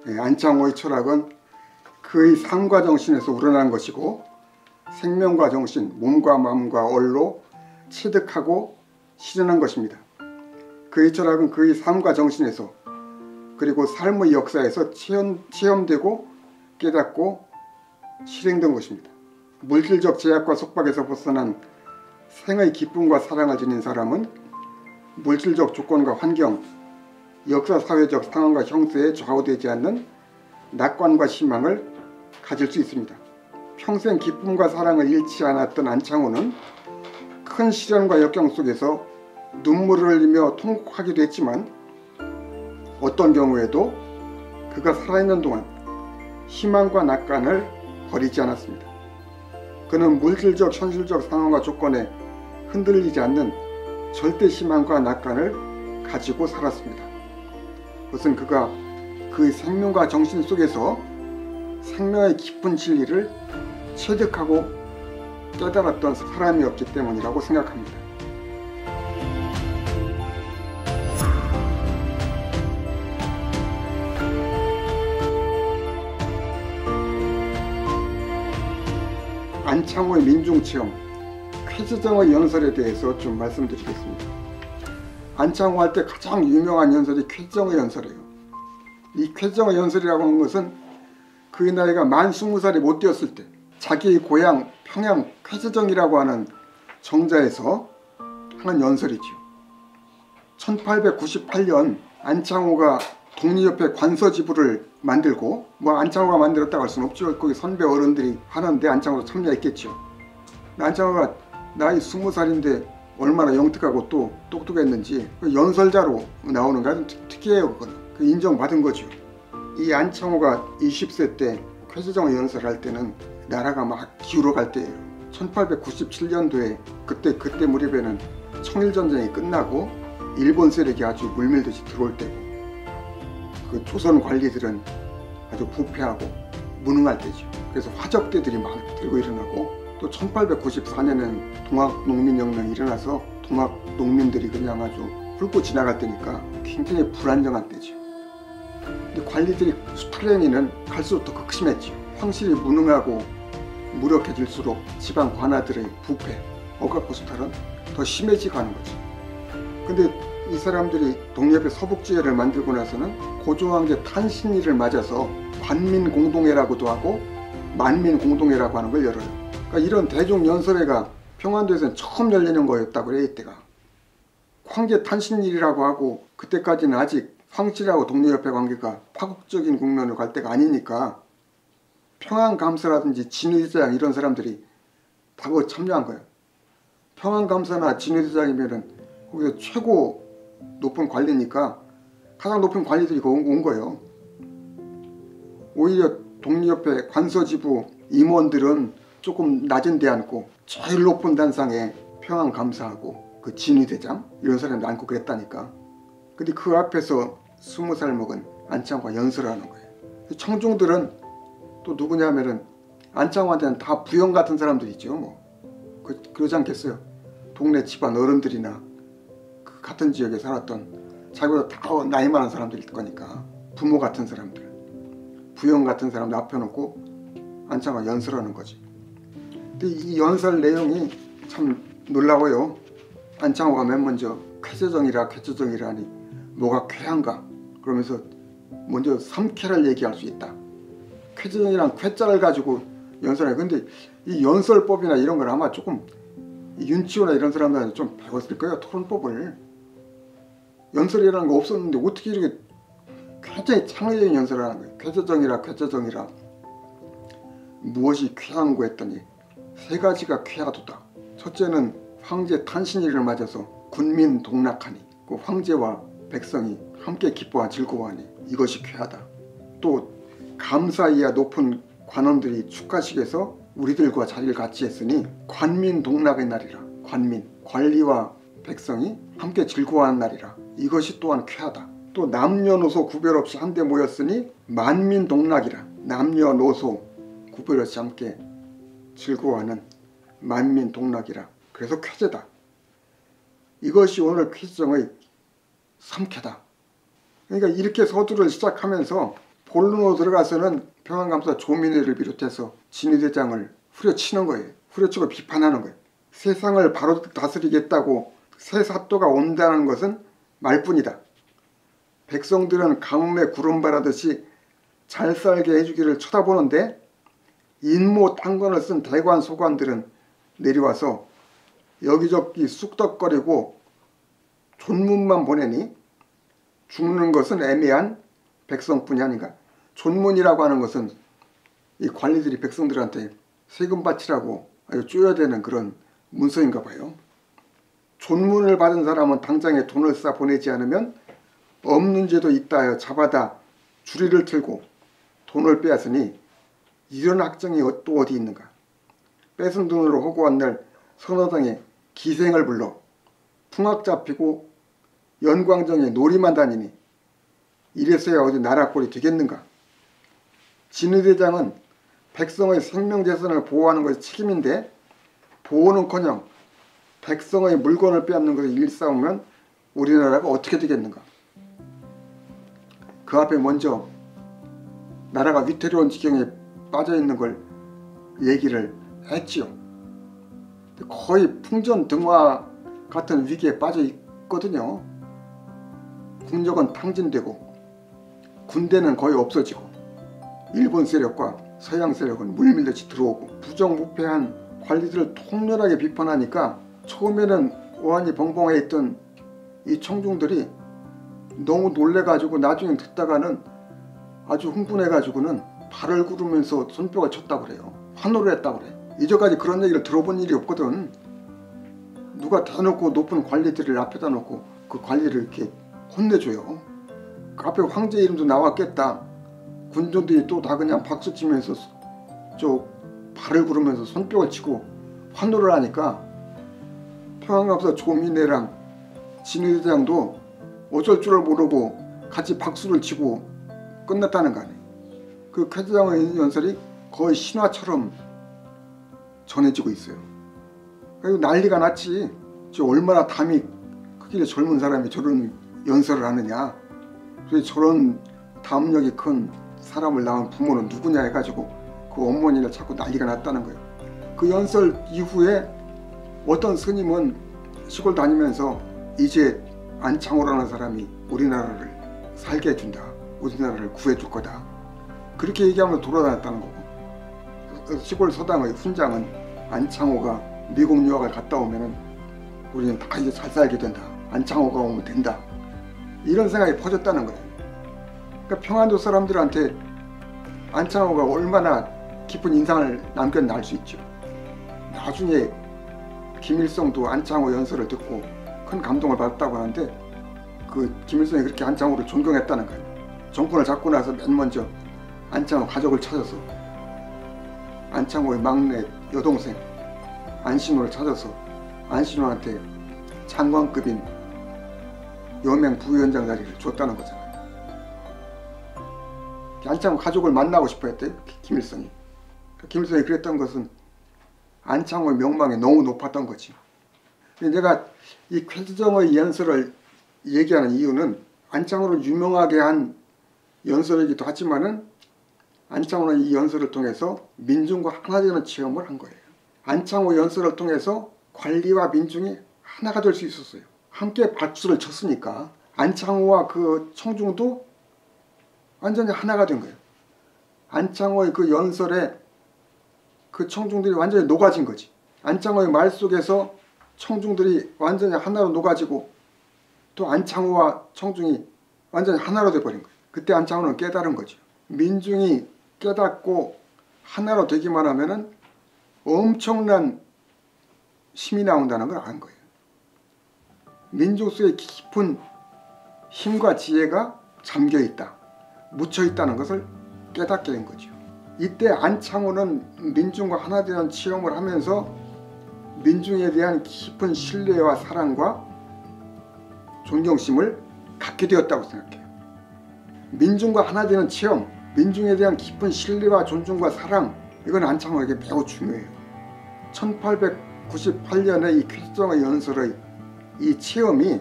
안창호의 철학은 그의 삶과 정신에서 우러난 것이고 생명과 정신, 몸과 마음과 얼로 체득하고 실현한 것입니다. 그의 철학은 그의 삶과 정신에서 그리고 삶의 역사에서 체험되고 깨닫고 실행된 것입니다. 물질적 제약과 속박에서 벗어난 생의 기쁨과 사랑을 지닌 사람은 물질적 조건과 환경, 역사 사회적 상황과 형세에 좌우되지 않는 낙관과 희망을 가질 수 있습니다. 평생 기쁨과 사랑을 잃지 않았던 안창호는 큰 시련과 역경 속에서 눈물을 흘리며 통곡하기도 했지만 어떤 경우에도 그가 살아있는 동안 희망과 낙관을 버리지 않았습니다. 그는 물질적 현실적 상황과 조건에 흔들리지 않는 절대 희망과 낙관을 가지고 살았습니다. 그것은 그가 그의 생명과 정신 속에서 생명의 깊은 진리를 체득하고 깨달았던 사람이었기 때문이라고 생각합니다. 안창호의 민중체험, 쾌재정의 연설에 대해서 좀 말씀드리겠습니다. 안창호 할 때 가장 유명한 연설이 쾌재정의 연설이에요. 이 쾌재정의 연설이라고 하는 것은 그의 나이가 만 20살이 못 되었을 때 자기의 고향 평양 쾌재정이라고 하는 정자에서 하는 연설이지요. 1898년 안창호가 독립협회 관서지부를 만들고 안창호가 만들었다고 할 수는 없죠. 거기 선배 어른들이 하는데 안창호도 참여했겠죠. 안창호가 나이 20살인데 얼마나 영특하고 또 똑똑했는지 연설자로 나오는 게 아주 특이해요. 그거는 인정받은 거죠. 이 안창호가 20세 때 쾌재정의 연설할 때는 나라가 막 기울어갈 때예요. 1897년도에 그때 무렵에는 청일전쟁이 끝나고 일본 세력이 아주 물밀듯이 들어올 때고 그 조선 관리들은 아주 부패하고 무능할 때죠. 그래서 화적대들이 막 들고 일어나고 또 1894년에는 동학농민혁명이 일어나서 동학농민들이 그냥 아주 훑고 지나갈 때니까 굉장히 불안정한 때죠. 근데 관리들이 수탈행위는 갈수록 더 극심했죠. 황실이 무능하고 무력해질수록 지방 관아들의 부패, 억압고수탈은 더 심해지고 하는 거죠. 근데 이 사람들이 독립의 서북지회를 만들고 나서는 고조황제 탄신일을 맞아서 관민공동회라고도 하고 만민공동회라고 하는 걸 열어요. 그러니까 이런 대종연설회가 평안도에서는 처음 열리는 거였다고 해요. 이때가 황제 탄신일이라고 하고 그때까지는 아직 황실하고 독립협회 관계가 파국적인 국면으로 갈 때가 아니니까 평안감사라든지 진위대장 이런 사람들이 다 그거 참여한 거예요. 평안감사나 진위대장이면은 거기서 최고 높은 관리니까 가장 높은 관리들이 온 거예요. 오히려 독립협회 관서지부 임원들은 조금 낮은 데 앉고 제일 높은 단상에 평안감사하고 그 진위대장 이런 사람들 앉고 그랬다니까. 근데 그 앞에서 20살 먹은 안창호가 연설하는 거예요. 청중들은 또 누구냐면은 안창호한테는 다 부형 같은 사람들이죠. 그러지 않겠어요? 동네 집안 어른들이나 그 같은 지역에 살았던 자기보다 다 나이 많은 사람들일 거니까 부모 같은 사람들, 부형 같은 사람들 앞에 놓고 안창호가 연설하는 거지. 근데 이 연설 내용이 참 놀라워요. 안창호가 맨 먼저 쾌재정이라니 뭐가 쾌한가 그러면서 먼저 삼쾌를 얘기할 수 있다. 쾌재정이란 쾌자를 가지고 연설해. 근데 이 연설법이나 이런 걸 아마 조금 윤치호나 이런 사람들한테 좀 배웠을 거예요. 토론법을. 연설이라는 거 없었는데 어떻게 이렇게 굉장히 창의적인 연설을 하는 거예요. 쾌재정이라 무엇이 쾌한고 했더니 세 가지가 쾌하도다. 첫째는 황제 탄신일을 맞아서 군민 동락하니 그 황제와 백성이 함께 기뻐하고 즐거워하니 이것이 쾌하다. 또 감사 이하 높은 관원들이 축하식에서 우리들과 자리를 같이 했으니 관민 동락의 날이라. 관민, 관리와 백성이 함께 즐거워하는 날이라. 이것이 또한 쾌하다. 또 남녀노소 구별 없이 한데 모였으니 만민 동락이라. 남녀노소 구별 없이 함께 즐거워하는 만민 동락이라. 그래서 쾌재다. 이것이 오늘 쾌재정의 삼쾌다. 그러니까 이렇게 서두를 시작하면서 본론으로 들어가서는 평안감사 조민회를 비롯해서 진위대장을 후려치는 거예요. 후려치고 비판하는 거예요. 세상을 바로 다스리겠다고 새 사또가 온다는 것은 말뿐이다. 백성들은 가뭄에 구름바라듯이 잘 살게 해주기를 쳐다보는데 인모 탕관을 쓴 대관 소관들은 내려와서 여기저기 쑥덕거리고 존문만 보내니 죽는 것은 애매한 백성뿐이 아닌가. 존문이라고 하는 것은 이 관리들이 백성들한테 세금 바치라고 아주 쪼여야 되는 그런 문서인가 봐요. 존문을 받은 사람은 당장에 돈을 싸 보내지 않으면 없는 죄도 있다 하여 잡아다 주리를 틀고 돈을 빼앗으니 이런 악정이 또 어디 있는가. 뺏은 돈으로 허구한 날 선호당에 기생을 불러 풍악 잡히고 연광정에 놀이만 다니니 이래서야 어디 나라꼴이 되겠는가. 진의대장은 백성의 생명재산을 보호하는 것이 책임인데 보호는커녕 백성의 물건을 빼앗는 것을 일삼으면 우리나라가 어떻게 되겠는가. 그 앞에 먼저 나라가 위태로운 지경에 빠져있는 걸 얘기를 했지요. 거의 풍전등화 같은 위기에 빠져 있거든요. 국력은 탕진되고 군대는 거의 없어지고 일본 세력과 서양 세력은 물밀듯이 들어오고 부정부패한 관리들을 통렬하게 비판하니까 처음에는 오한이 벙벙해 있던 이 청중들이 너무 놀래가지고 나중에 듣다가는 아주 흥분해가지고는 발을 구르면서 손뼉을 쳤다고 그래요. 환호를 했다고 그래. 이제까지 그런 얘기를 들어본 일이 없거든. 누가 대놓고 높은 관리들을 앞에다 놓고 그 관리를 이렇게 혼내줘요. 그 앞에 황제 이름도 나왔겠다. 군중들이 또 다 그냥 박수치면서 저 발을 구르면서 손뼉을 치고 환호를 하니까 평안감사 조민회랑 진의대장도 어쩔 줄을 모르고 같이 박수를 치고 끝났다는 거 아니에요. 그 쾌대장의 연설이 거의 신화처럼 전해지고 있어요. 그리고 난리가 났지. 저 얼마나 담이 크길래 젊은 사람이 저런 연설을 하느냐. 그래서 저런 담력이 큰 사람을 낳은 부모는 누구냐 해가지고 그 어머니를 자꾸 난리가 났다는 거예요. 그 연설 이후에 어떤 스님은 시골 다니면서 이제 안창호라는 사람이 우리나라를 살게 해준다. 우리나라를 구해줄 거다. 그렇게 얘기하면서 돌아다녔다는 거고, 시골 서당의 훈장은 안창호가 미국 유학을 갔다 오면은 우리는 다 이제 잘 살게 된다. 안창호가 오면 된다. 이런 생각이 퍼졌다는 거예요. 그러니까 평안도 사람들한테 안창호가 얼마나 깊은 인상을 남겼나 알 수 있죠. 나중에 김일성도 안창호 연설을 듣고 큰 감동을 받았다고 하는데 그 김일성이 그렇게 안창호를 존경했다는 거예요. 정권을 잡고 나서 맨 먼저 안창호 가족을 찾아서 안창호의 막내 여동생 안신호를 찾아서 안신호한테 장관급인 여명 부위원장 자리를 줬다는 거잖아요. 안창호 가족을 만나고 싶어 했대요. 김일성이. 김일성이 그랬던 것은 안창호의 명망이 너무 높았던 거지. 내가 이 쾌지정의 연설을 얘기하는 이유는 안창호를 유명하게 한 연설이기도 하지만은 안창호는 이 연설을 통해서 민중과 하나 되는 체험을 한 거예요. 안창호 연설을 통해서 관리와 민중이 하나가 될 수 있었어요. 함께 박수를 쳤으니까 안창호와 그 청중도 완전히 하나가 된 거예요. 안창호의 그 연설에 그 청중들이 완전히 녹아진 거지. 안창호의 말 속에서 청중들이 완전히 하나로 녹아지고 또 안창호와 청중이 완전히 하나로 돼버린 거예요. 그때 안창호는 깨달은 거죠. 민중이 깨닫고 하나로 되기만 하면은 엄청난 힘이 나온다는 걸 안 거예요. 민족 속에 깊은 힘과 지혜가 잠겨있다, 묻혀있다는 것을 깨닫게 된 거죠. 이때 안창호는 민중과 하나 되는 체험을 하면서 민중에 대한 깊은 신뢰와 사랑과 존경심을 갖게 되었다고 생각해요. 민중과 하나 되는 체험, 민중에 대한 깊은 신뢰와 존중과 사랑, 이건 안창호에게 매우 중요해요. 1898년에 이 쾌지정의 연설의 이 체험이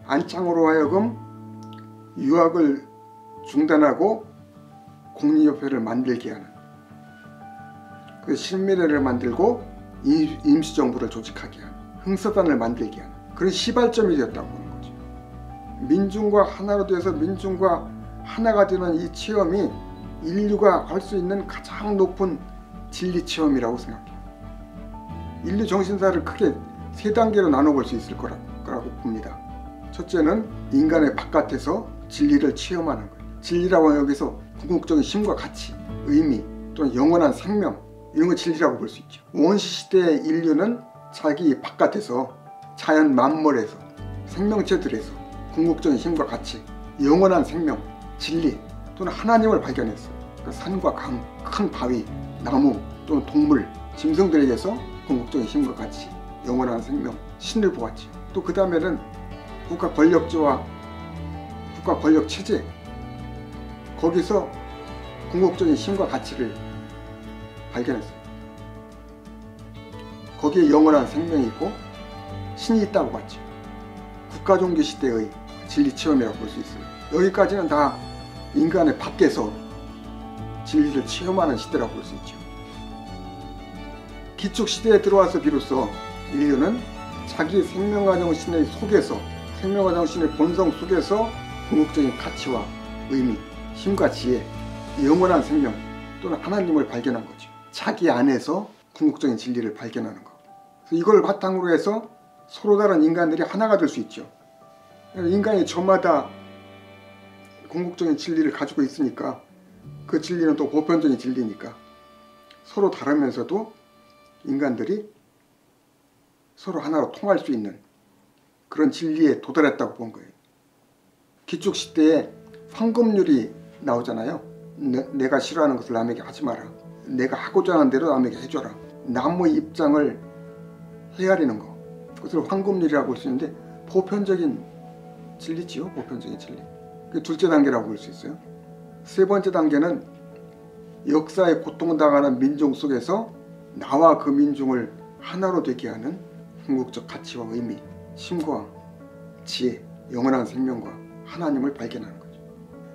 안창호로 하여금 유학을 중단하고 공리협회를 만들게 하는, 그 신미래를 만들고 임시정부를 조직하게 하는, 흥사단을 만들게 하는 그런 시발점이 되었다고 보는 거죠. 민중과 하나로 돼서 민중과 하나가 되는 이 체험이 인류가 할 수 있는 가장 높은 진리 체험이라고 생각해요. 인류 정신사를 크게 세 단계로 나눠볼 수 있을 거라고 봅니다. 첫째는 인간의 바깥에서 진리를 체험하는 거예요. 진리라고 하면 여기서 궁극적인 힘과 가치, 의미 또는 영원한 생명, 이런 거 진리라고 볼 수 있죠. 원시시대의 인류는 자기 바깥에서 자연 만물에서 생명체들에서 궁극적인 힘과 가치, 영원한 생명, 진리 또는 하나님을 발견했어요. 그러니까 산과 강, 큰 바위, 나무 또는 동물, 짐승들에게서 궁극적인 힘과 가치, 영원한 생명, 신을 보았죠. 또 그 다음에는 국가 권력제와 국가 권력 체제, 거기서 궁극적인 힘과 가치를 발견했어요. 거기에 영원한 생명이 있고 신이 있다고 봤죠. 국가종교 시대의 진리 체험이라고 볼 수 있어요. 여기까지는 다 인간의 밖에서 진리를 체험하는 시대라고 볼 수 있죠. 기축시대에 들어와서 비로소 인류는 자기 생명과정신의 속에서, 생명과정신의 본성 속에서 궁극적인 가치와 의미, 힘과 지혜, 영원한 생명 또는 하나님을 발견한 거죠. 자기 안에서 궁극적인 진리를 발견하는 거. 그래서 이걸 바탕으로 해서 서로 다른 인간들이 하나가 될 수 있죠. 인간이 저마다 궁극적인 진리를 가지고 있으니까 그 진리는 또 보편적인 진리니까 서로 다르면서도 인간들이 서로 하나로 통할 수 있는 그런 진리에 도달했다고 본 거예요. 기축시대에 황금률이 나오잖아요. 내가 싫어하는 것을 남에게 하지 마라. 내가 하고자 하는 대로 남에게 해줘라. 남의 입장을 헤아리는 거, 그것을 황금률이라고 볼 수 있는데 보편적인 진리지요. 보편적인 진리. 그게 둘째 단계라고 볼 수 있어요. 세 번째 단계는 역사에 고통당하는 민족 속에서 나와 그 민중을 하나로 되게 하는 궁극적 가치와 의미, 힘과 지혜, 영원한 생명과 하나님을 발견하는 거죠.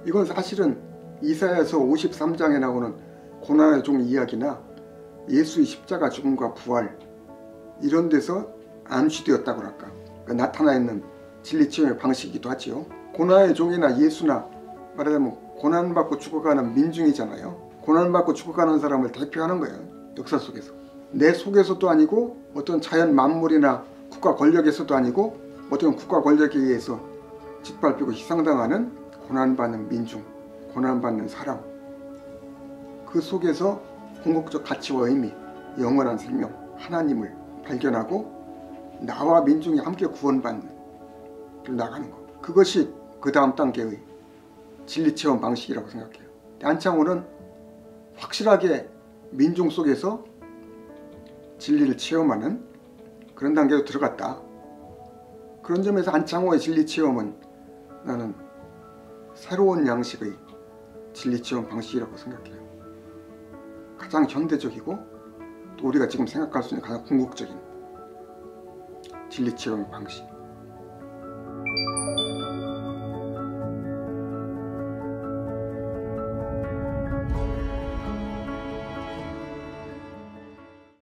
이건 사실은 이사야서 53장에 나오는 고난의 종 이야기나 예수의 십자가 죽음과 부활, 이런 데서 암시되었다고 할까. 그러니까 나타나 있는 진리 체험의 방식이기도 하지요. 고난의 종이나 예수나 말하자면 고난받고 죽어가는 민중이잖아요. 고난받고 죽어가는 사람을 대표하는 거예요. 역사 속에서. 내 속에서도 아니고 어떤 자연 만물이나 국가 권력에서도 아니고 어떤 국가 권력에 의해서 짓밟히고 희생당하는 고난받는 민중, 고난받는 사람, 그 속에서 궁극적 가치와 의미, 영원한 생명, 하나님을 발견하고 나와 민중이 함께 구원받는 길 나가는 것. 그것이 그 다음 단계의 진리체험 방식이라고 생각해요. 안창호는 확실하게 민중 속에서 진리를 체험하는 그런 단계로 들어갔다. 그런 점에서 안창호의 진리체험은 나는 새로운 양식의 진리체험 방식이라고 생각해요. 가장 현대적이고 또 우리가 지금 생각할 수 있는 가장 궁극적인 진리체험 방식.